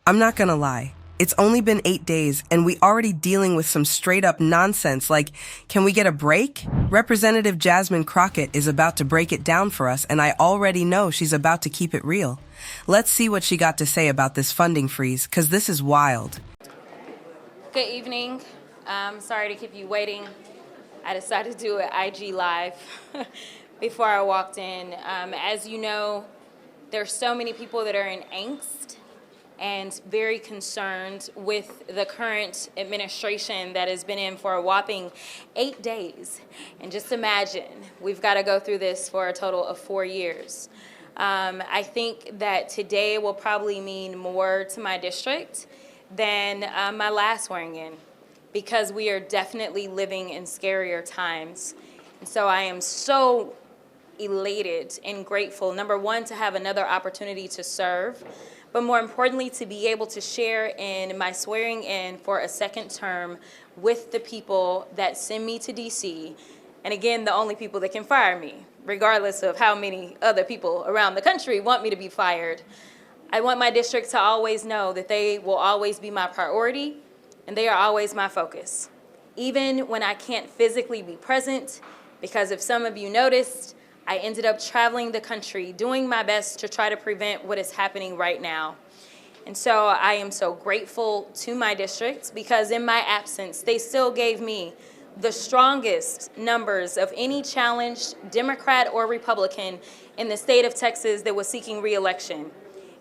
I'm not gonna lie. It's only been 8 days and we already dealing with some straight up nonsense like, can we get a break? Representative Jasmine Crockett is about to break it down for us and I already know she's about to keep it real. Let's see what she got to say about this funding freeze, cause this is wild. Good evening. Sorry to keep you waiting. I decided to do an IG Live before I walked in. As you know, there's so many people that are in angst and very concerned with the current administration that has been in for a whopping 8 days. And just imagine, we've got to go through this for a total of 4 years. I think that today will probably mean more to my district than my last swearing in, because we are definitely living in scarier times. And so I am so elated and grateful, number one, to have another opportunity to serve, but more importantly, to be able to share in my swearing in for a second term with the people that send me to DC, and again, the only people that can fire me, regardless of how many other people around the country want me to be fired. I want my district to always know that they will always be my priority, and they are always my focus, even when I can't physically be present, because if some of you noticed, I ended up traveling the country, doing my best to try to prevent what is happening right now. And so I am so grateful to my district, because in my absence, they still gave me the strongest numbers of any challenged Democrat or Republican in the state of Texas that was seeking re-election.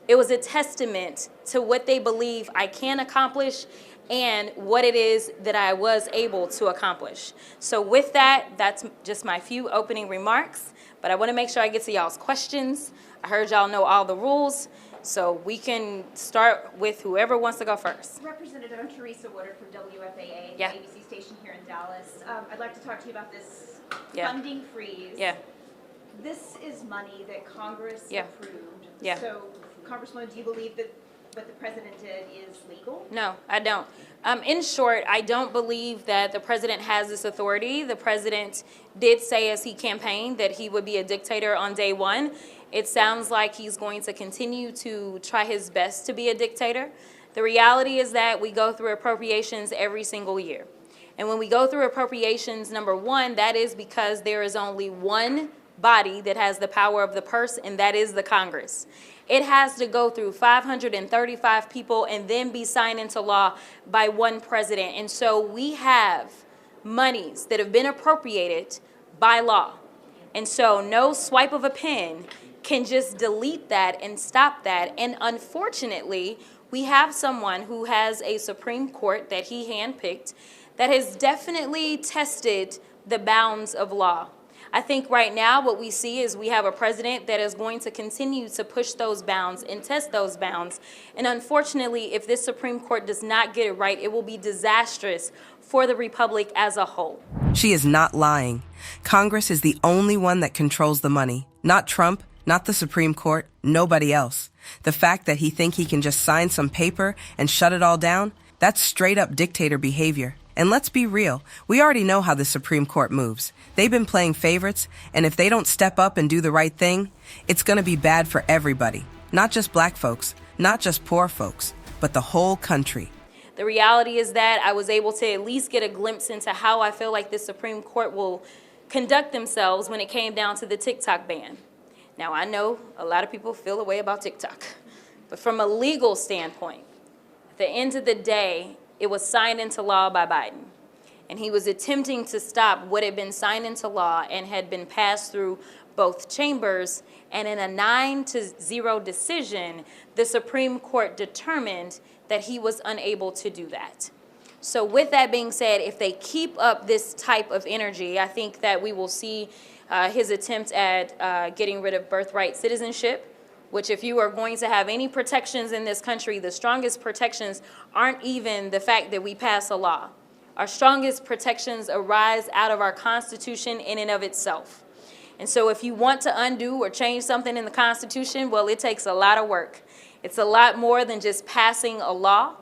It was a testament to what they believe I can accomplish and what it is that I was able to accomplish. So with that, that's just my few opening remarks, but I want to make sure I get to y'all's questions. I heard y'all know all the rules, so we can start with whoever wants to go first. Representative, I'm Teresa Woodard from WFAA, the Yeah. ABC station here in Dallas. I'd like to talk to you about this Yeah. funding freeze. Yeah. This is money that Congress Yeah. approved. Yeah. So, Congresswoman, do you believe that what the president did is legal? No, I don't. In short, I don't believe that the president has this authority. The president did say as he campaigned that he would be a dictator on day one. It sounds like he's going to continue to try his best to be a dictator. The reality is that we go through appropriations every single year. And when we go through appropriations, number one, that is because there is only one body that has the power of the purse, and that is the Congress. It has to go through 535 people and then be signed into law by one president. And so we have monies that have been appropriated by law. And so no swipe of a pen can just delete that and stop that. And unfortunately, we have someone who has a Supreme Court that he handpicked that has definitely tested the bounds of law. I think right now what we see is we have a president that is going to continue to push those bounds and test those bounds. And unfortunately, if this Supreme Court does not get it right, it will be disastrous for the Republic as a whole. She is not lying. Congress is the only one that controls the money. Not Trump, not the Supreme Court, nobody else. The fact that he think he can just sign some paper and shut it all down, that's straight up dictator behavior. And let's be real, we already know how the Supreme Court moves. They've been playing favorites, and if they don't step up and do the right thing, it's gonna be bad for everybody. Not just black folks, not just poor folks, but the whole country. The reality is that I was able to at least get a glimpse into how I feel like the Supreme Court will conduct themselves when it came down to the TikTok ban. Now, I know a lot of people feel a way about TikTok, but from a legal standpoint, at the end of the day, it was signed into law by Biden. And he was attempting to stop what had been signed into law and had been passed through both chambers. And in a 9-0 decision, the Supreme Court determined that he was unable to do that. So with that being said, if they keep up this type of energy, I think that we will see his attempt at getting rid of birthright citizenship, which if you are going to have any protections in this country, the strongest protections aren't even the fact that we pass a law. Our strongest protections arise out of our Constitution in and of itself. And so if you want to undo or change something in the Constitution, well, it takes a lot of work. It's a lot more than just passing a law.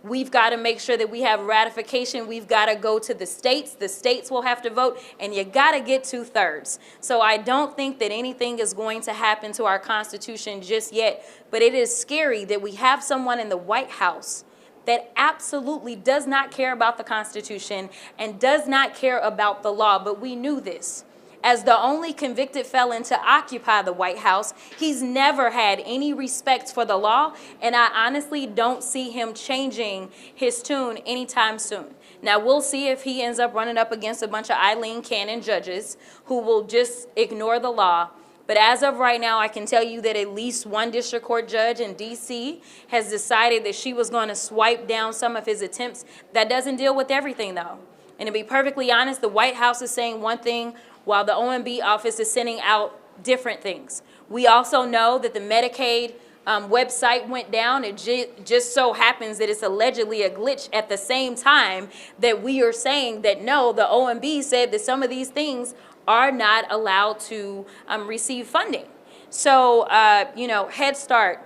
We've got to make sure that we have ratification. We've got to go to the states. The states will have to vote, and you got to get 2/3. So I don't think that anything is going to happen to our Constitution just yet, but it is scary that we have someone in the White House that absolutely does not care about the Constitution and does not care about the law. But we knew this. As the only convicted felon to occupy the White House, he's never had any respect for the law, and I honestly don't see him changing his tune anytime soon. Now, we'll see if he ends up running up against a bunch of Eileen Cannon judges who will just ignore the law. But as of right now, I can tell you that at least one district court judge in D.C. has decided that she was going to swipe down some of his attempts. That doesn't deal with everything, though. And to be perfectly honest, the White House is saying one thing while the OMB office is sending out different things. We also know that the Medicaid website went down. It just so happens that it's allegedly a glitch at the same time that we are saying that no, the OMB said that some of these things are not allowed to receive funding. So, Head Start,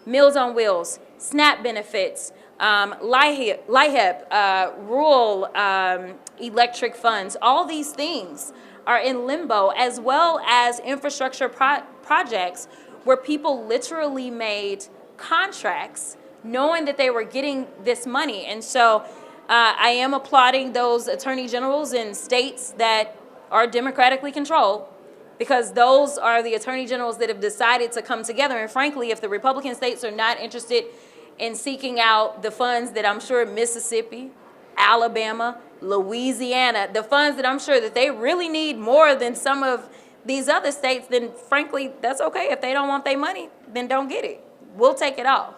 Meals on Wheels, SNAP benefits, LIHEP, rural electric funds, all these things are in limbo, as well as infrastructure projects where people literally made contracts knowing that they were getting this money. And so I am applauding those attorney generals in states that are democratically controlled, because those are the attorney generals that have decided to come together. And frankly, if the Republican states are not interested in seeking out the funds that I'm sure Mississippi, Alabama, Louisiana, the funds that I'm sure that they really need more than some of these other states, then frankly, that's okay. If they don't want their money, then don't get it. We'll take it all.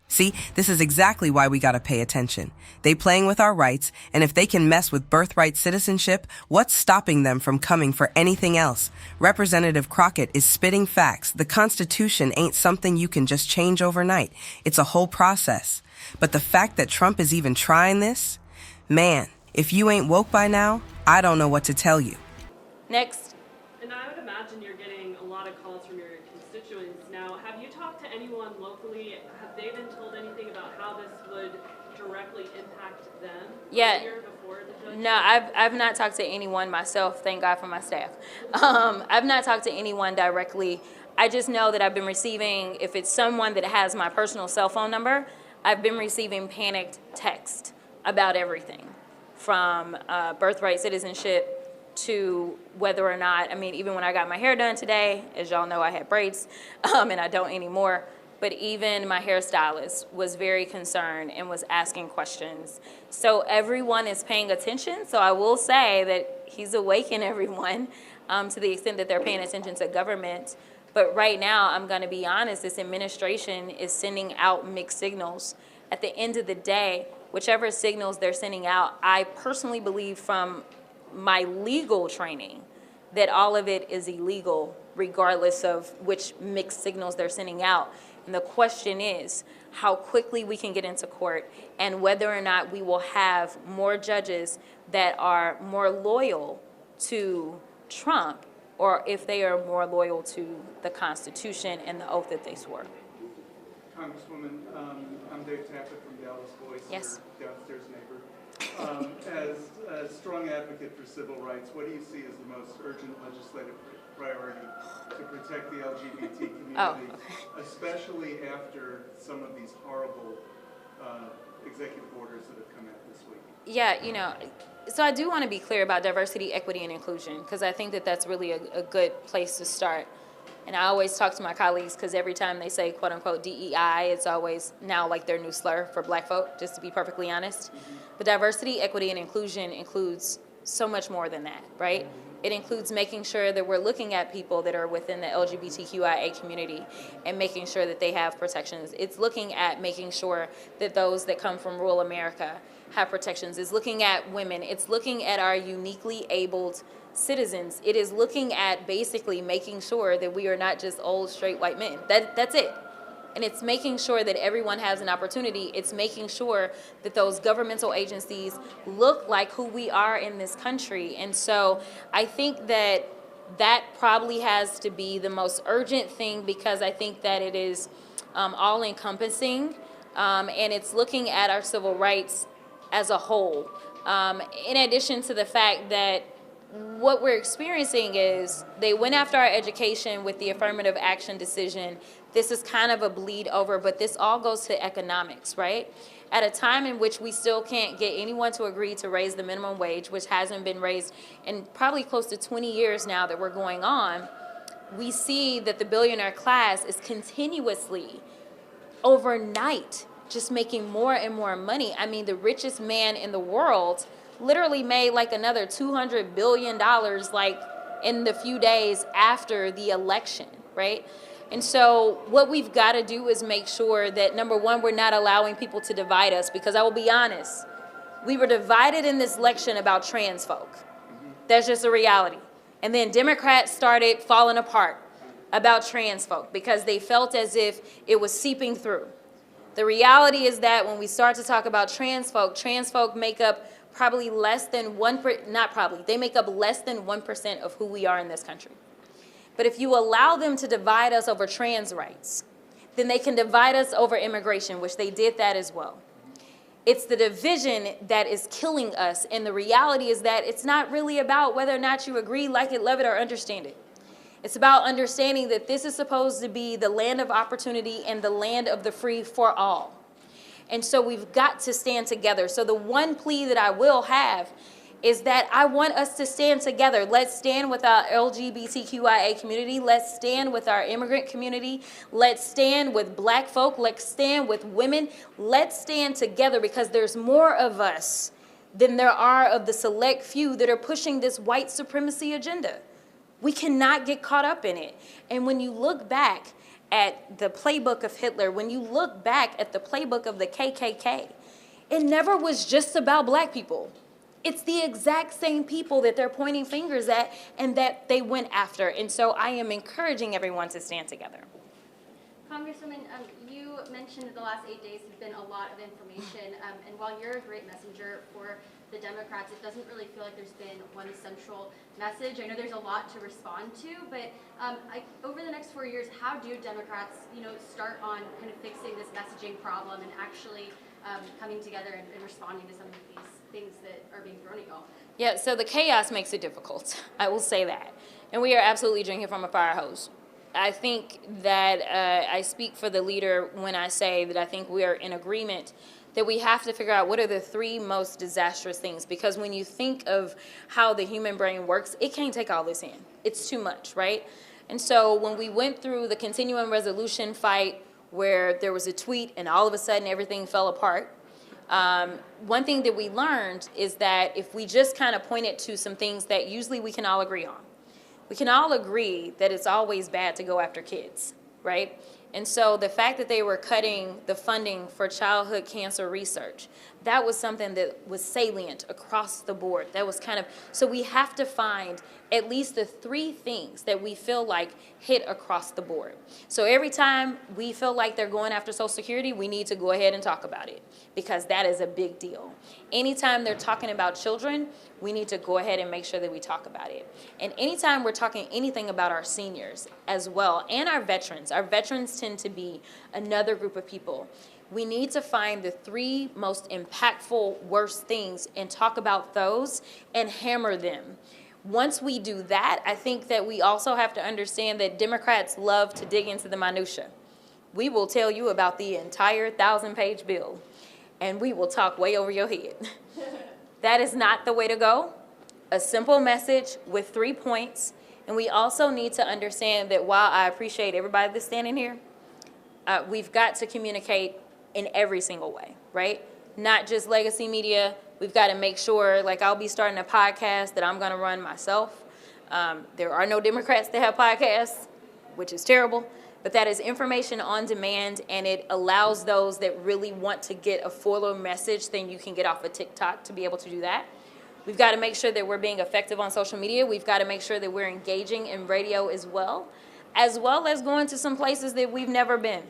See, this is exactly why we gotta pay attention. They playing with our rights, and if they can mess with birthright citizenship, what's stopping them from coming for anything else? Representative Crockett is spitting facts. The Constitution ain't something you can just change overnight. It's a whole process. But the fact that Trump is even trying this, man, if you ain't woke by now, I don't know what to tell you. Next. And I would imagine you're getting a lot of calls from your constituents. Now, have you talked to anyone locally? Have they been told anything about how this would directly impact them? Yeah. Before the judge? No, I've not talked to anyone myself. Thank God for my staff. I've not talked to anyone directly. I just know that I've been receiving, if it's someone that has my personal cell phone number, I've been receiving panicked text about everything, from birthright citizenship to whether or not, even when I got my hair done today, as y'all know, I had braids, and I don't anymore, but even my hairstylist was very concerned and was asking questions. So everyone is paying attention, so I will say that he's awakened everyone to the extent that they're paying attention to government. But right now, I'm gonna be honest, this administration is sending out mixed signals. At the end of the day, whichever signals they're sending out, I personally believe from my legal training that all of it is illegal, regardless of which mixed signals they're sending out. And the question is how quickly we can get into court, and whether or not we will have more judges that are more loyal to Trump, or if they are more loyal to the Constitution and the oath that they swore. Congresswoman, I'm Dave Tappett from Dallas Voice, Yes. your downstairs neighbor. As a strong advocate for civil rights, what do you see as the most urgent legislative priority to protect the LGBT community, especially after some of these horrible executive orders that have come out this week? Yeah, so I do want to be clear about diversity, equity, and inclusion, because I think that that's really a good place to start. And I always talk to my colleagues, because every time they say, quote unquote, DEI, it's always now like their new slur for black folk, just to be perfectly honest. But diversity, equity, and inclusion includes so much more than that, right? It includes making sure that we're looking at people that are within the LGBTQIA community and making sure that they have protections. It's looking at making sure that those that come from rural America have protections. It's looking at women. It's looking at our uniquely abled citizens. It is looking at basically making sure that we are not just old, straight white men. That's it. And it's making sure that everyone has an opportunity. It's making sure that those governmental agencies look like who we are in this country. And so I think that that probably has to be the most urgent thing, because I think that it is all-encompassing. and it's looking at our civil rights as a whole. In addition to the fact that what we're experiencing is they went after our education with the affirmative action decision. This is kind of a bleed over, but this all goes to economics, right? At a time in which we still can't get anyone to agree to raise the minimum wage, which hasn't been raised in probably close to 20 years now that we're going on, we see that the billionaire class is continuously, overnight, just making more and more money. I mean, the richest man in the world literally made like another $200 billion like in the few days after the election, right? And so what we've got to do is make sure that, number one, we're not allowing people to divide us, because I will be honest, we were divided in this election about trans folk. That's just a reality. And then Democrats started falling apart about trans folk because they felt as if it was seeping through. The reality is that when we start to talk about trans folk make up probably less than they make up less than 1% of who we are in this country. But if you allow them to divide us over trans rights, then they can divide us over immigration, which they did that as well. It's the division that is killing us, and the reality is that it's not really about whether or not you agree, like it, love it, or understand it. It's about understanding that this is supposed to be the land of opportunity and the land of the free for all. And so we've got to stand together. So the one plea that I will have is that I want us to stand together. Let's stand with our LGBTQIA community. Let's stand with our immigrant community. Let's stand with black folk. Let's stand with women. Let's stand together, because there's more of us than there are of the select few that are pushing this white supremacy agenda. We cannot get caught up in it. And when you look back at the playbook of Hitler, when you look back at the playbook of the KKK, it never was just about black people. It's the exact same people that they're pointing fingers at and that they went after. And so I am encouraging everyone to stand together. Congresswoman, you mentioned the last 8 days have been a lot of information, and while you're a great messenger for the Democrats, it doesn't really feel like there's been one central message. I know there's a lot to respond to, but over the next 4 years, how do Democrats, start on kind of fixing this messaging problem and actually coming together and responding to some of these things that are being thrown at y'all? Yeah, so the chaos makes it difficult. I will say that. And we are absolutely drinking from a fire hose. I think that I speak for the leader when I say that I think we are in agreement that we have to figure out what are the three most disastrous things. Because when you think of how the human brain works, it can't take all this in. It's too much, right? And so when we went through the continuing resolution fight where there was a tweet and all of a sudden everything fell apart, one thing that we learned is that if we just kind of pointed to some things that usually we can all agree on, we can all agree that it's always bad to go after kids, right? And so the fact that they were cutting the funding for childhood cancer research, that was something that was salient across the board. That was so we have to find at least the three things that we feel like hit across the board. So every time we feel like they're going after Social Security, we need to go ahead and talk about it, because that is a big deal. Anytime they're talking about children, we need to go ahead and make sure that we talk about it. And anytime we're talking anything about our seniors as well, and our veterans tend to be another group of people. We need to find the three most impactful, worst things and talk about those and hammer them. Once we do that, I think that we also have to understand that Democrats love to dig into the minutia. We will tell you about the entire 1,000-page bill, and we will talk way over your head. That is not the way to go. A simple message with 3 points. And we also need to understand that while I appreciate everybody that's standing here, we've got to communicate in every single way, right? Not just legacy media. We've got to make sure, like I'll be starting a podcast that I'm going to run myself. There are no Democrats that have podcasts, which is terrible. But that is information on demand, and it allows those that really want to get a fuller message than you can get off of TikTok to be able to do that. We've got to make sure that we're being effective on social media. We've got to make sure that we're engaging in radio as well as going to some places that we've never been.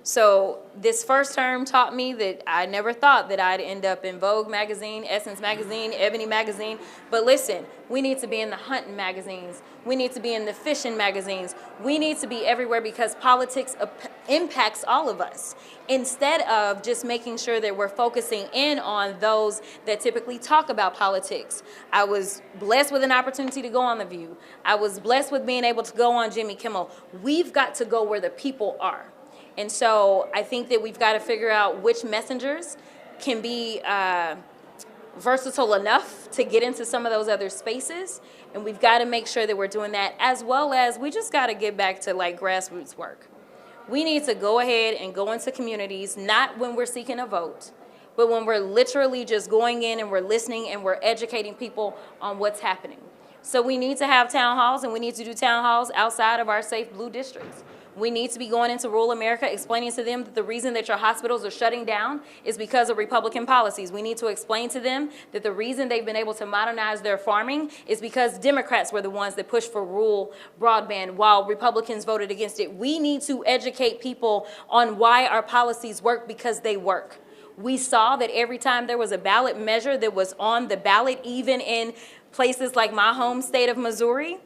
So this first term taught me that I never thought that I'd end up in Vogue magazine, Essence magazine, Ebony magazine. But listen, we need to be in the hunting magazines. We need to be in the fishing magazines. We need to be everywhere because politics impacts all of us. Instead of just making sure that we're focusing in on those that typically talk about politics. I was blessed with an opportunity to go on The View. I was blessed with being able to go on Jimmy Kimmel. We've got to go where the people are. And so I think that we've got to figure out which messengers can be versatile enough to get into some of those other spaces. And we've got to make sure that we're doing that, as well as we just got to get back to like grassroots work. We need to go ahead and go into communities, not when we're seeking a vote, but when we're literally just going in and we're listening and we're educating people on what's happening. So we need to have town halls, and we need to do town halls outside of our safe blue districts. We need to be going into rural America, explaining to them that the reason that your hospitals are shutting down is because of Republican policies. We need to explain to them that the reason they've been able to modernize their farming is because Democrats were the ones that pushed for rural broadband while Republicans voted against it. We need to educate people on why our policies work, because they work. We saw that every time there was a ballot measure that was on the ballot, even in places like my home state of Missouri,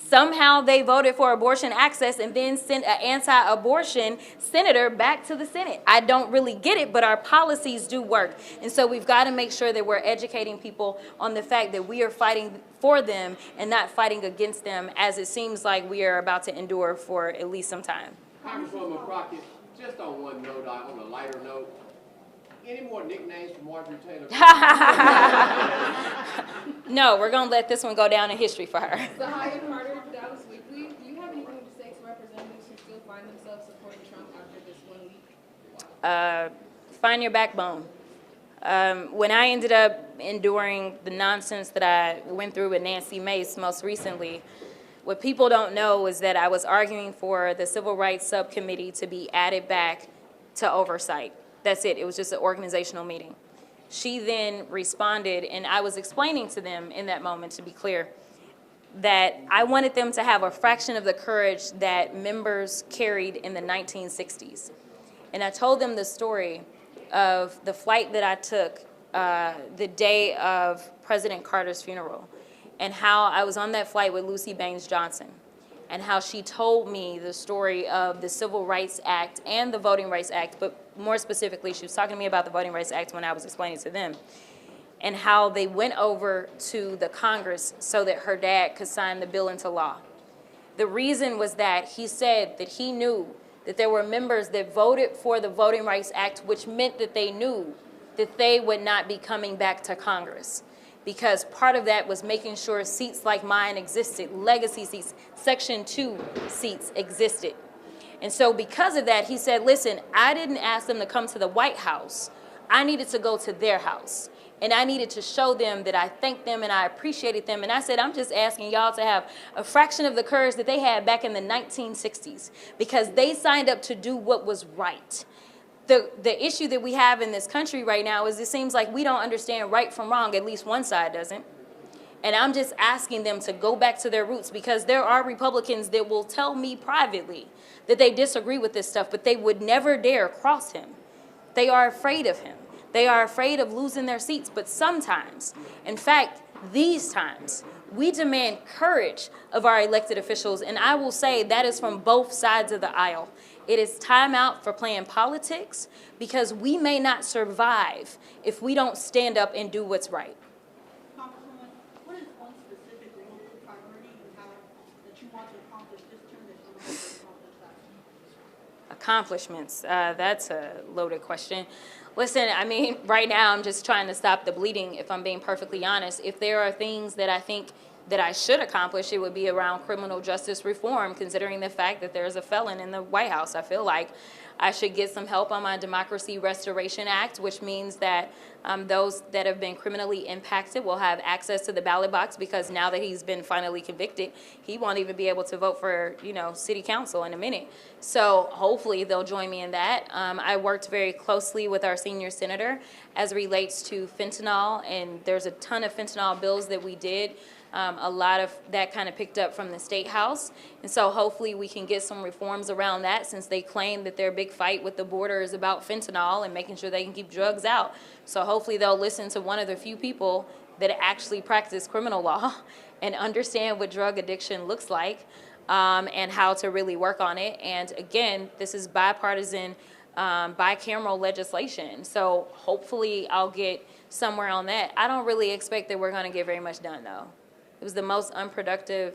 somehow they voted for abortion access and then sent an anti-abortion senator back to the Senate. I don't really get it, but our policies do work. And so we've got to make sure that we're educating people on the fact that we are fighting for them and not fighting against them, as it seems like we are about to endure for at least some time. Congresswoman Crockett, just on one note, on a lighter note, any more nicknames for Marjorie Taylor? No, we're going to let this one go down in history for her. Zahaya Carter, Dallas Weekly. Do you have anything to say to representatives who still find themselves supporting Trump after this 1 week? Find your backbone. When I ended up enduring the nonsense that I went through with Nancy Mace most recently, what people don't know is that I was arguing for the Civil Rights Subcommittee to be added back to oversight. That's it. It was just an organizational meeting. She then responded, and I was explaining to them in that moment, to be clear, that I wanted them to have a fraction of the courage that members carried in the 1960s. And I told them the story of the flight that I took the day of President Carter's funeral, and how I was on that flight with Lucy Baines Johnson, and how she told me the story of the Civil Rights Act and the Voting Rights Act, but more specifically, she was talking to me about the Voting Rights Act when I was explaining to them, and how they went over to the Congress so that her dad could sign the bill into law. The reason was that he said that he knew that there were members that voted for the Voting Rights Act, which meant that they knew that they would not be coming back to Congress, because part of that was making sure seats like mine existed, legacy seats, Section 2 seats existed. And so because of that, he said, listen, I didn't ask them to come to the White House. I needed to go to their house. And I needed to show them that I thanked them and I appreciated them. And I said, I'm just asking y'all to have a fraction of the courage that they had back in the 1960s, because they signed up to do what was right. The issue that we have in this country right now is it seems like we don't understand right from wrong, at least one side doesn't. And I'm just asking them to go back to their roots, because there are Republicans that will tell me privately that they disagree with this stuff, but they would never dare cross him. They are afraid of him. They are afraid of losing their seats. But sometimes, in fact, these times, we demand courage of our elected officials. And I will say that is from both sides of the aisle. It is time out for playing politics, because we may not survive if we don't stand up and do what's right. Congresswoman, what is one specific role or priority you have that you want to accomplish this term that you want to accomplish that? Accomplishments, that's a loaded question. Listen, I mean, right now I'm just trying to stop the bleeding, if I'm being perfectly honest. If there are things that I think that I should accomplish, it would be around criminal justice reform, considering the fact that there's a felon in the White House. I feel like I should get some help on my Democracy Restoration Act, which means that those that have been criminally impacted will have access to the ballot box, because now that he's been finally convicted, he won't even be able to vote for, city council in a minute. So hopefully they'll join me in that. I worked very closely with our senior senator as it relates to fentanyl, and there's a ton of fentanyl bills that we did A lot of that kind of picked up from the State House. And so hopefully we can get some reforms around that, since they claim that their big fight with the border is about fentanyl and making sure they can keep drugs out. So hopefully they'll listen to one of the few people that actually practice criminal law and understand what drug addiction looks like, and how to really work on it. And again, this is bipartisan, bicameral legislation. So hopefully I'll get somewhere on that. I don't really expect that we're going to get very much done, though. It was the most unproductive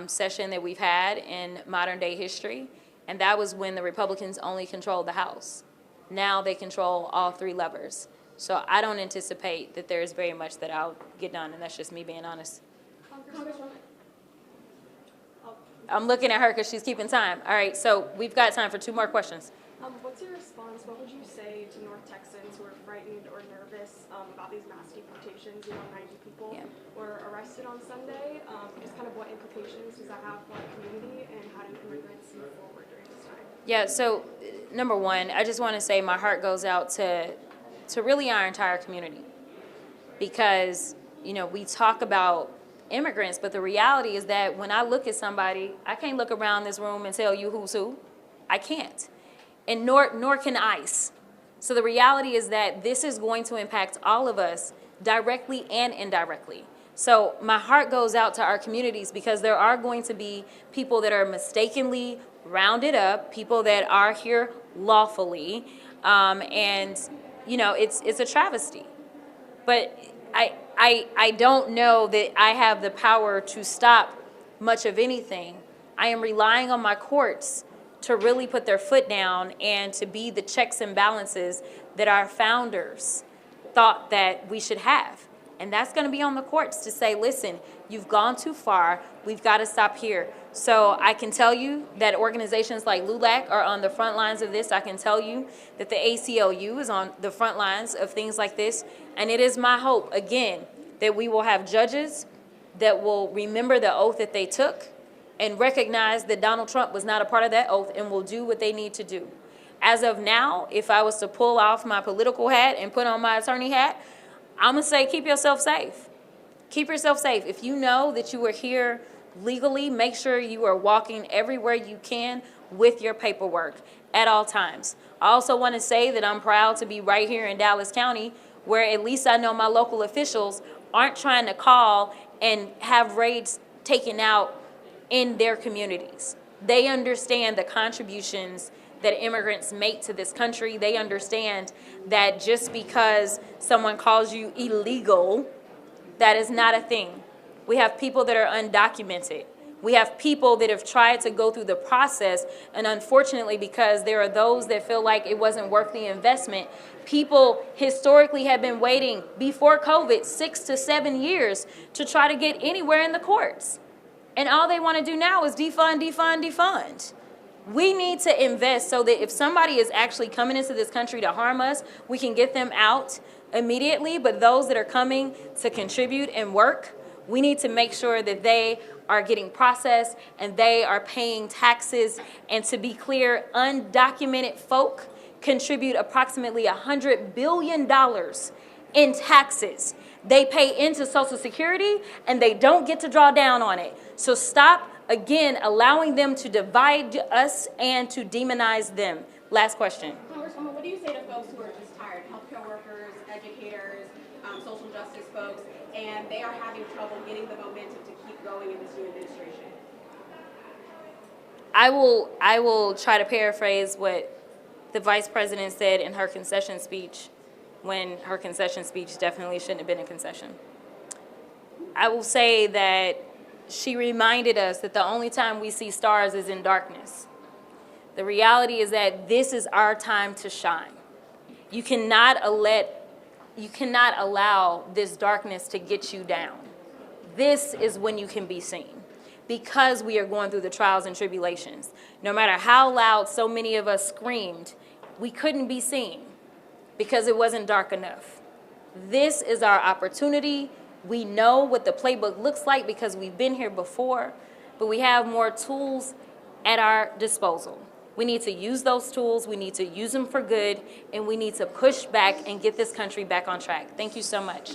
session that we've had in modern day history, and that was when the Republicans only controlled the House. Now they control all three levers. So I don't anticipate that there's very much that I'll get done, and that's just me being honest. I'm looking at her because she's keeping time. All right, so we've got time for 2 more questions. What's your response? What would you say to North Texans who are frightened or nervous about these mass deportations? 90 people were arrested on Sunday. Just kind of what implications does that have for our community, and how do immigrants move forward during this time? Yeah, so number one, I just want to say my heart goes out to really our entire community, because, you know, we talk about immigrants, but the reality is that when I look at somebody, I can't look around this room and tell you who's who. I can't. And nor can ICE. So the reality is that this is going to impact all of us directly and indirectly. So my heart goes out to our communities, because there are going to be people that are mistakenly rounded up, people that are here lawfully, and you know, it's a travesty. But I don't know that I have the power to stop much of anything. I am relying on my courts to really put their foot down and to be the checks and balances that our founders thought that we should have. And that's going to be on the courts to say, listen, you've gone too far. We've got to stop here. So I can tell you that organizations like LULAC are on the front lines of this. I can tell you that the ACLU is on the front lines of things like this. And it is my hope, again, that we will have judges that will remember the oath that they took and recognize that Donald Trump was not a part of that oath, and will do what they need to do. As of now, if I was to pull off my political hat and put on my attorney hat, I'm going to say keep yourself safe. Keep yourself safe. If you know that you are here legally, make sure you are walking everywhere you can with your paperwork at all times. I also want to say that I'm proud to be right here in Dallas County, where at least I know my local officials aren't trying to call and have raids taken out in their communities. They understand the contributions that immigrants make to this country. They understand that just because someone calls you illegal, that is not a thing. We have people that are undocumented. We have people that have tried to go through the process, and unfortunately, because there are those that feel like it wasn't worth the investment, people historically have been waiting before COVID 6 to 7 years to try to get anywhere in the courts. And all they want to do now is defund, defund, defund. We need to invest so that if somebody is actually coming into this country to harm us, we can get them out immediately. But those that are coming to contribute and work, we need to make sure that they are getting processed and they are paying taxes. And to be clear, undocumented folk contribute approximately $100 billion in taxes. They pay into Social Security and they don't get to draw down on it. So stop, again, allowing them to divide us and to demonize them. Last question. Congresswoman, what do you say to folks who are just tired? Healthcare workers, educators, social justice folks, and they are having trouble getting the momentum to keep going in this new administration? I will try to paraphrase what the Vice President said in her concession speech, when her concession speech definitely shouldn't have been a concession. I will say that she reminded us that the only time we see stars is in darkness. The reality is that this is our time to shine. You cannot allow this darkness to get you down. This is when you can be seen, because we are going through the trials and tribulations. No matter how loud so many of us screamed, we couldn't be seen because it wasn't dark enough. This is our opportunity. We know what the playbook looks like because we've been here before, but we have more tools at our disposal. We need to use those tools, we need to use them for good, and we need to push back and get this country back on track. Thank you so much.